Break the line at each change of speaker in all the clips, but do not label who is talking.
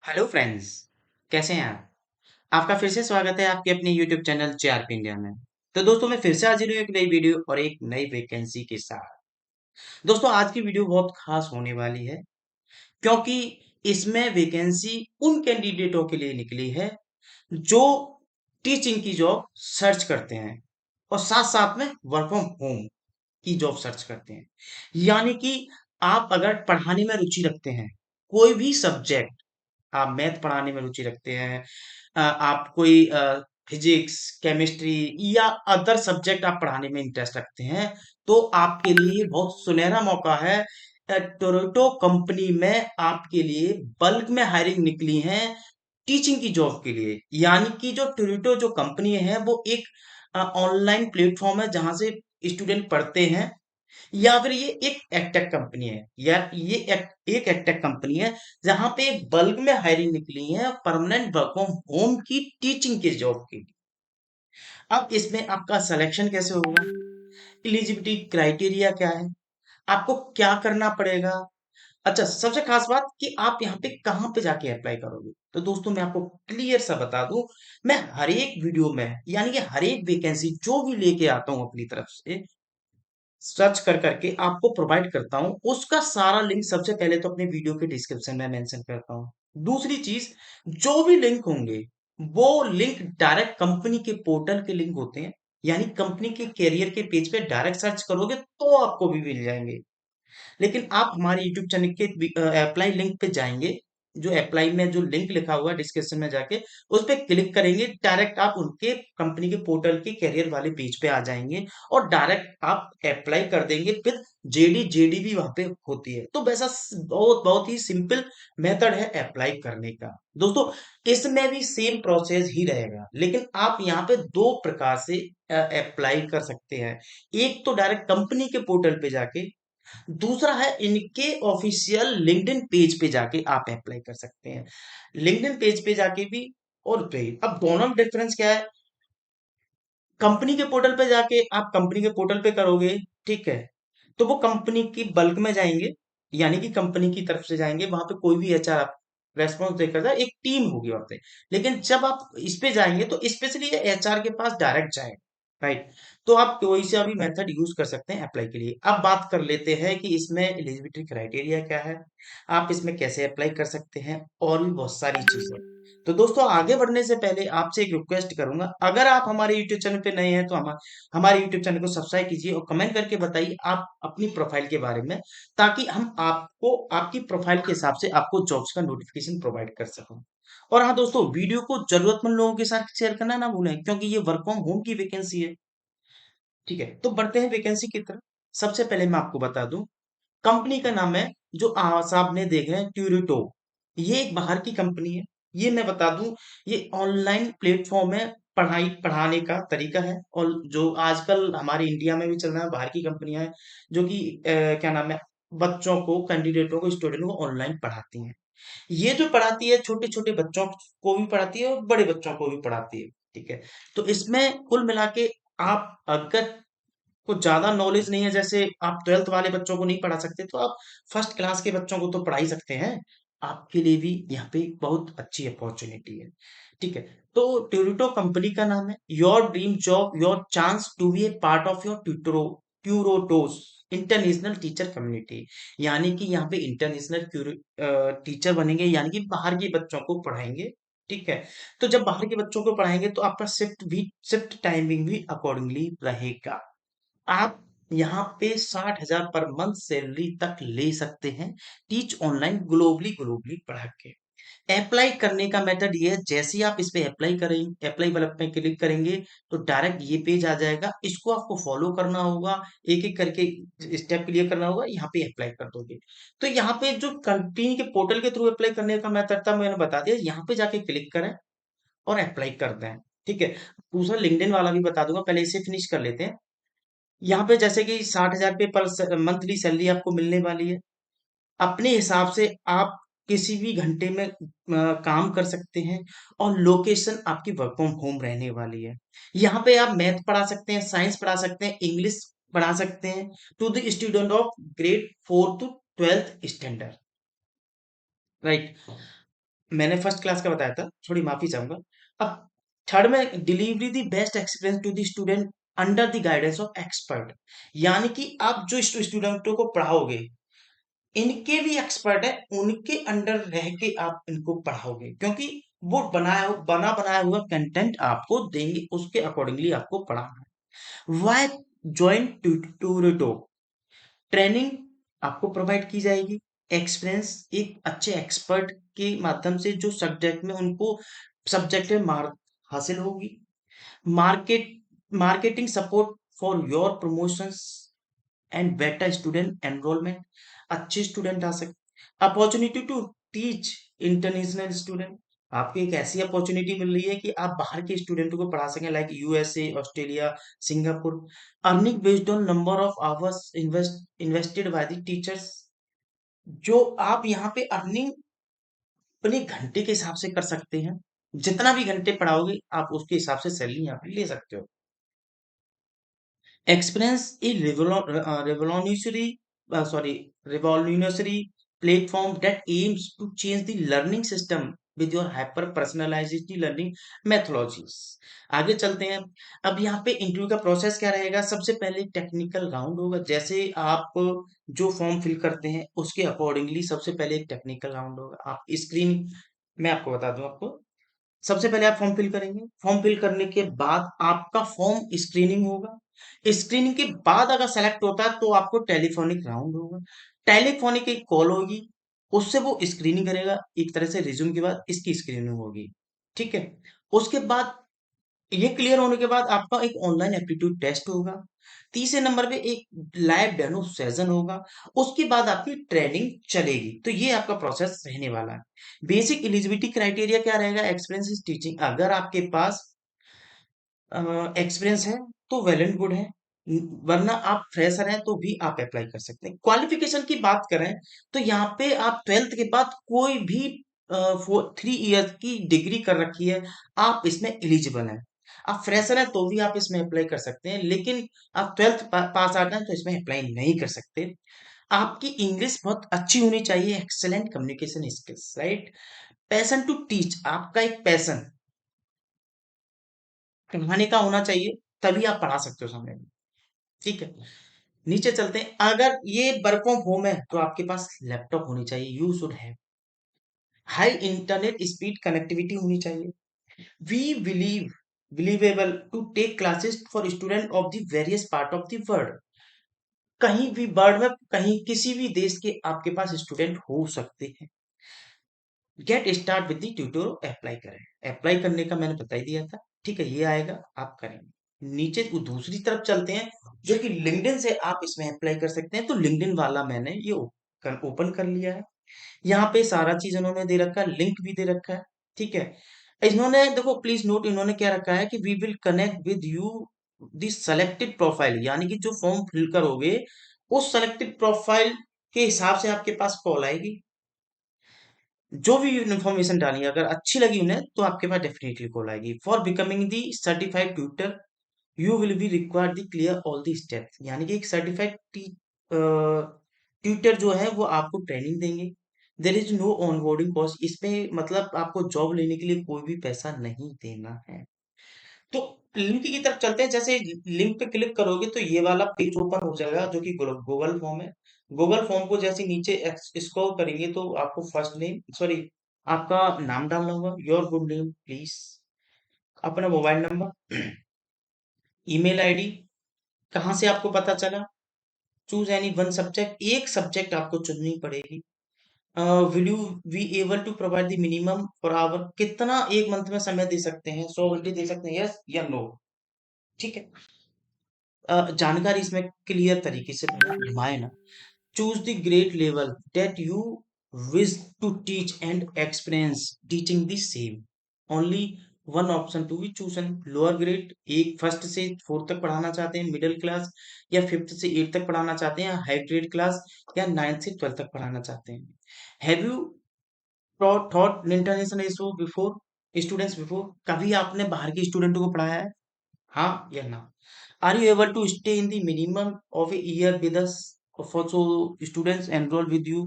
Hello friends, कैसे हैं आप? आपका फिर से स्वागत है आपके अपने यूट्यूब चैनल जेआरपी इंडिया में। तो दोस्तों मैं फिर से हाजिर हूँ एक नई वीडियो और एक नई वैकेंसी के साथ। दोस्तों आज की वीडियो बहुत खास होने वाली है क्योंकि इसमें वैकेंसी उन कैंडिडेटों के लिए निकली है जो टीचिंग की जॉब सर्च करते हैं और साथ साथ में वर्क फ्रॉम होम की जॉब सर्च करते हैं। यानी कि आप अगर पढ़ाने में रुचि रखते हैं, कोई भी सब्जेक्ट, आप मैथ पढ़ाने में रुचि रखते हैं, आप कोई फिजिक्स, केमिस्ट्री या अदर सब्जेक्ट आप पढ़ाने में इंटरेस्ट रखते हैं, तो आपके लिए बहुत सुनहरा मौका है। टोरोंटो कंपनी में आपके लिए बल्क में हायरिंग निकली है टीचिंग की जॉब के लिए। यानी कि जो टोरोंटो जो कंपनी है वो एक ऑनलाइन प्लेटफॉर्म है जहां से स्टूडेंट पढ़ते हैं, या फिर ये एक एडटेक कंपनी है, या ये एक एडटेक कंपनी है जहां पे बल्क में हायरिंग निकली है परमानेंट वर्क फ्रॉम होम की टीचिंग के जॉब की। अब इसमें आपका सिलेक्शन कैसे होगा, एलिजिबिलिटी क्राइटेरिया क्या है, आपको क्या करना पड़ेगा। अच्छा, सबसे खास बात कि आप यहाँ पे कहाँ पे जाके अप्लाई करोगे। तो दोस्तों मैं आपको क्लियर सा बता दूं, मैं हर एक वीडियो में यानी कि हर एक वैकेंसी जो भी लेके आता हूँ अपनी तरफ से सर्च कर करके आपको प्रोवाइड करता हूँ, उसका सारा लिंक सबसे पहले तो अपने वीडियो के डिस्क्रिप्शन में मेंशन करता हूँ। दूसरी चीज, जो भी लिंक होंगे वो लिंक डायरेक्ट कंपनी के पोर्टल के लिंक होते हैं, यानी कंपनी के कैरियर के पेज पे डायरेक्ट सर्च करोगे तो आपको भी मिल जाएंगे। लेकिन आप हमारे यूट्यूब चैनल के अप्लाई लिंक पे जाएंगे, जो अप्लाई में जो लिंक लिखा हुआ है डिस्क्रिप्शन में जाके उस पर क्लिक करेंगे, डायरेक्ट आप उनके कंपनी के पोर्टल के कैरियर वाले पेज पे आ जाएंगे और डायरेक्ट आप अप्लाई कर देंगे। फिर जेडी जेडी भी वहां पे होती है। तो वैसा बहुत बहुत ही सिंपल मेथड है अप्लाई करने का। दोस्तों इसमें भी सेम प्रोसेस ही रहेगा, लेकिन आप यहाँ पे दो प्रकार से अप्लाई कर सकते हैं। एक तो डायरेक्ट कंपनी के पोर्टल पे जाके, दूसरा है इनके ऑफिशियल लिंक्डइन पेज पे जाके आप अप्लाई कर सकते हैं। लिंक्डइन पेज पे जाके भी और पे, अब दोनों में डिफरेंस क्या है। कंपनी के पोर्टल पे जाके आप कंपनी के पोर्टल पे करोगे, ठीक है, तो वो कंपनी की बल्क में जाएंगे, यानी कि कंपनी की तरफ से जाएंगे, वहां पे कोई भी एचआर रेस्पॉन्स देकर जाए, एक टीम होगी वहां पे। लेकिन जब आप इस पे जाएंगे तो स्पेशली एचआर के पास डायरेक्ट जाएगा, राइट। तो आप कोई सा भी मेथड यूज कर सकते हैं अप्लाई के लिए। अब बात कर लेते हैं कि इसमें एलिजिबिलिटी क्राइटेरिया क्या है, आप इसमें कैसे अप्लाई कर सकते हैं, और भी बहुत सारी चीजें। तो दोस्तों आगे बढ़ने से पहले आपसे एक रिक्वेस्ट करूंगा, अगर आप हमारे यूट्यूब चैनल पे नए हैं तो हमारे यूट्यूब चैनल को सब्सक्राइब कीजिए और कमेंट करके बताइए आप अपनी प्रोफाइल के बारे में, ताकि हम आपको आपकी प्रोफाइल के हिसाब से आपको जॉब्स का नोटिफिकेशन प्रोवाइड कर सकूं। और हाँ दोस्तों, वीडियो को जरूरतमंद लोगों के साथ शेयर करना ना भूलें, क्योंकि ये वर्क फ्रॉम होम की वैकेंसी है। ठीक है, तो बढ़ते हैं वैकेंसी की तरफ। सबसे पहले मैं आपको बता दूं, कंपनी का नाम है, जो साहब ने देख रहे हैं, ट्यूरिटो। ये एक बाहर की कंपनी है। ये मैं बता दूं, ये ऑनलाइन प्लेटफॉर्म है, पढ़ाई पढ़ाने का तरीका है, और जो आजकल हमारे इंडिया में भी चल रहा है, बाहर की कंपनियां हैं जो कि क्या नाम है, बच्चों को, कैंडिडेटों को, स्टूडेंट को ऑनलाइन पढ़ाती हैं। ये जो पढ़ाती है छोटे छोटे बच्चों को भी पढ़ाती है और बड़े बच्चों को भी पढ़ाती है। ठीक है, तो इसमें कुल मिला के आप अगर कुछ ज्यादा नॉलेज नहीं है, जैसे आप ट्वेल्थ वाले बच्चों को नहीं पढ़ा सकते, तो आप फर्स्ट क्लास के बच्चों को तो पढ़ा ही सकते हैं। आपके लिए भी यहाँ पे एक बहुत अच्छी अपॉर्चुनिटी है। ठीक है, तो ट्यूरिटो कंपनी का नाम है, your dream job, your chance to be a part of your ट्यूरोटोस इंटरनेशनल टीचर कम्युनिटी। यानी कि यहाँ पे इंटरनेशनल टीचर बनेंगे, यानी कि बाहर के बच्चों को पढ़ाएंगे। ठीक है, तो जब बाहर के बच्चों को पढ़ाएंगे तो आपका शिफ्ट टाइमिंग भी अकॉर्डिंगली रहेगा। आप यहाँ पे 60,000 पर मंथ सैलरी तक ले सकते हैं, टीच ऑनलाइन ग्लोबली ग्लोबली पढ़ा के। अप्लाई करने का मेथड ये है, जैसे ही आप इस पे अप्लाई करेंगे, अप्लाई वाला पे क्लिक करेंगे, तो डायरेक्ट ये पेज आ जाएगा। इसको आपको फॉलो करना होगा, एक एक करके स्टेप क्लियर करना होगा, यहाँ पे अप्लाई कर दोगे। तो यहाँ पे जो कंपनी के पोर्टल के थ्रू अप्लाई करने का मेथड था मैंने बता दिया, यहाँ पे जाके क्लिक करें और अप्लाई कर दें। ठीक है, दूसरा लिंक्डइन वाला भी बता दूंगा, पहले इसे फिनिश कर लेते हैं। यहाँ पे जैसे कि 60,000 पे पर मंथली सैलरी आपको मिलने वाली है। अपने हिसाब से आप किसी भी घंटे में काम कर सकते हैं, और लोकेशन आपकी वर्क फ्रॉम होम रहने वाली है। यहाँ पे आप मैथ पढ़ा सकते हैं, साइंस पढ़ा सकते हैं, इंग्लिश पढ़ा सकते हैं to the student of grade 4 to 12th standard, right. मैंने फर्स्ट क्लास का बताया था, थोड़ी माफी चाहूंगा। अब थर्ड में delivery the best experience to the student under the guidance of expert. यानी कि आप जो स्टूडेंटों को पढ़ाओगे, इनके भी एक्सपर्ट है, उनके अंडर रह के आप इनको पढ़ाओगे, क्योंकि वो बना बनाया हुआ कंटेंट आपको देंगे, उसके अकॉर्डिंगली आपको पढ़ाना है। वाई ज्वाइन ट्यूटोरियल, ट्रेनिंग आपको प्रोवाइड की जाएगी, एक्सपीरियंस एक अच्छे एक्सपर्ट के माध्यम से जो सब्जेक्ट में उनको सब्जेक्ट में मार्क हासिल होगी। Market marketing support for your promotions and better student enrolment, अच्छे स्टूडेंट आ सकते। Opportunity to teach international student, आपको एक ऐसी अपॉर्चुनिटी मिल रही है कि आप बाहर के स्टूडेंटों को पढ़ा सकें, like USA, Australia, Singapore. Earning based on number of hours invested by the teachers, जो आप यहाँ पे अर्निंग अपने घंटे के हिसाब से कर सकते हैं। जितना भी घंटे पढ़ाओगे आप उसके हिसाब से सैलरी यहाँ पे ले सकते हो। Experience a revolutionary platform that aims to change the learning system with your hyper personalized learning methodologies। आगे चलते हैं। अब यहाँ पे इंटरव्यू का प्रोसेस क्या रहेगा? सबसे पहले टेक्निकल राउंड होगा, जैसे आप जो फॉर्म फिल करते हैं उसके अकॉर्डिंगली सबसे पहले एक टेक्निकल राउंड होगा। आप स्क्रीन, मैं आपको बता दूं, आपको सबसे पहले आप फॉर्म फिल करेंगे, फॉर्म फिल करने के बाद आपका फॉर्म स्क्रीनिंग होगा। स्क्रीनिंग के बाद अगर सेलेक्ट होता है तो आपको टेलीफोनिक राउंड होगा, टेलीफोनिक एक कॉल होगी, उससे वो स्क्रीनिंग करेगा। एक तरह से रिज्यूम के बाद इसकी स्क्रीनिंग होगी, ठीक है। उसके बाद ये क्लियर होने के बाद आपका एक ऑनलाइन एप्टीट्यूड टेस्ट होगा। तीसरे नंबर पे एक लाइव डेमो सेशन होगा। उसके बाद आपकी ट्रेनिंग चलेगी। तो ये आपका प्रोसेस रहने वाला है। बेसिक एलिजिबिलिटी क्राइटेरिया क्या रहेगा? एक्सपीरियंस इज टीचिंग, अगर आपके पास एक्सपीरियंस है तो वेल एंड गुड है, वरना आप फ्रेशर हैं तो भी आप अप्लाई कर सकते हैं। क्वालिफिकेशन की बात करें तो यहाँ पे आप ट्वेल्थ के बाद कोई भी 3 इयर्स की डिग्री कर रखी है, आप इसमें एलिजिबल हैं। आप फ्रेशर हैं तो भी आप इसमें अप्लाई कर सकते हैं, लेकिन आप ट्वेल्थ पास आउट हैं तो इसमें अप्लाई नहीं कर सकते। आपकी इंग्लिश बहुत अच्छी होनी चाहिए, excellent communication skills, right. Passion to teach, आपका एक पैशन पढ़ाने का होना चाहिए, तभी आप पढ़ा सकते हो समय में, ठीक है। नीचे चलते हैं। अगर ये वर्क फ्रॉम होम है तो आपके पास लैपटॉप होनी चाहिए, you should have. High internet speed connectivity होनी चाहिए। We believable to take classes for student of the various part of the world, कहीं भी वर्ल्ड में, कहीं किसी भी देश के आपके पास स्टूडेंट हो सकते हैं। Get start with the tutorial, apply करें। अप्लाई करने का मैंने बता ही दिया था, ठीक है, ये आएगा, आप करेंगे। नीचे वो दूसरी तरफ चलते हैं, जो कि लिंक्डइन से आप इसमें अप्लाई कर सकते हैं। तो लिंक्डइन वाला मैंने ये ओपन कर लिया है। यहाँ पे सारा चीज इन्होंने दे रखा है, लिंक भी दे रखा है, ठीक है। इन्होंने देखो, प्लीज नोट, इन्होंने क्या रखा है कि we will connect with you this selected profile, यानी कि जो फॉर्म फिल करोगे उस सेलेक्टेड प्रोफाइल के हिसाब से आपके पास कॉल आएगी। जो भी इन्फॉर्मेशन डाली अगर अच्छी लगी उन्हें तो आपके पास डेफिनेटली कॉल आएगी। For becoming the certified tutor you will be required the clear all the steps, यानी कि एक सर्टिफाइड ट्यूटर जो है वो आपको ट्रेनिंग देंगे। There is no onboarding cost, इसमें मतलब आपको जॉब लेने के लिए कोई भी पैसा नहीं देना है। तो लिंक की तरफ चलते हैं। जैसे लिंक पे क्लिक करोगे तो ये वाला पेज ओपन हो जाएगा, जो कि गूगल फॉर्म है। गूगल फॉर्म को जैसे नीचे स्क्रॉल करेंगे तो आपको फर्स्ट नेम, सॉरी, आपका नाम डालना होगा, योर गुड नेम प्लीज, अपना मोबाइल नंबर, ईमेल आईडी, कहाँ से आपको पता चला, चूज एनी वन सब्जेक्ट, एक सब्जेक्ट आपको चुननी पड़ेगी। Will you be able to provide the minimum four hour, कितना एक मंथ में समय दे सकते हैं, 100 घंटे दे सकते हैं, यस या नो, ठीक है। जानकारी इसमें क्लियर तरीके से घुमाए ना। Choose the grade level that you wish to teach and experience teaching the same, only one option to be chosen. Lower grade, एक फर्स्ट से फोर्थ तक पढ़ाना चाहते हैं, मिडिल क्लास या फिफ्थ से एट तक पढ़ाना चाहते हैं, हाई ग्रेड क्लास या नाइन्थ से ट्वेल्थ तक पढ़ाना चाहते हैं। Have you thought international before students before, कभी आपने बाहर के स्टूडेंटों को पढ़ाया है, हाँ या ना? Are you able to stay in the minimum of a year with us, for so students enrol with you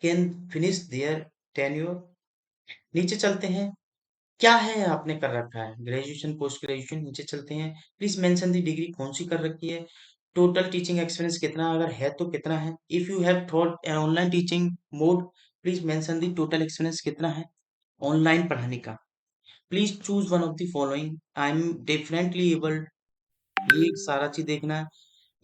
can finish their tenure. नीचे चलते हैं, क्या है आपने कर रखा है? ग्रेजुएशन, पोस्ट ग्रेजुएशन, नीचे चलते हैं। प्लीज़ मेंशन द डिग्री कौन-सी कर रखी है? टोटल टीचिंग एक्सपीरियंस कितना, अगर है तो कितना है? If you have thought online teaching mode, please mention the total experience कितना है ऑनलाइन पढ़ाने का? Please choose one of the following, I am differently abled, ये सारा चीज़ देखना है,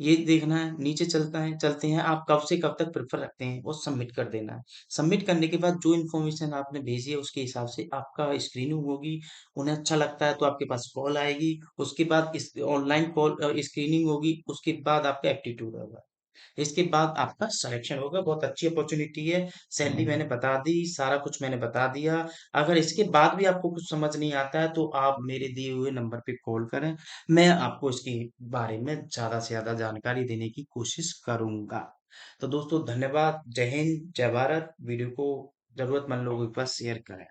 ये देखना है, नीचे चलते हैं, आप कब से कब तक प्रेफ़र रखते हैं, वो सबमिट कर देना है। सबमिट करने के बाद जो इन्फॉर्मेशन आपने भेजी है, उसके हिसाब से आपका स्क्रीनिंग होगी, उन्हें अच्छा लगता है तो आपके पास कॉल आएगी, उसके बाद इस ऑनलाइन कॉल स्क्रीनिंग होगी, उसके बाद आपका एप्टीट्यूड होगा। इसके बाद आपका सिलेक्शन होगा, बहुत अच्छी अपॉर्च्युनिटी है, सैलरी मैंने बता दी, सारा कुछ मैंने बता दिया। अगर इसके बाद भी आपको कुछ समझ नहीं आता है, तो आप मेरे दिए हुए नंबर पे कॉल करें, मैं आपको इसके बारे में ज़्यादा से ज़्यादा जानकारी देने की कोशिश करूँगा। तो दोस्तों धन्यवाद, जय हिंद, जय भारत, वीडियो को ज़रूरतमंद लोगों के पास शेयर करें।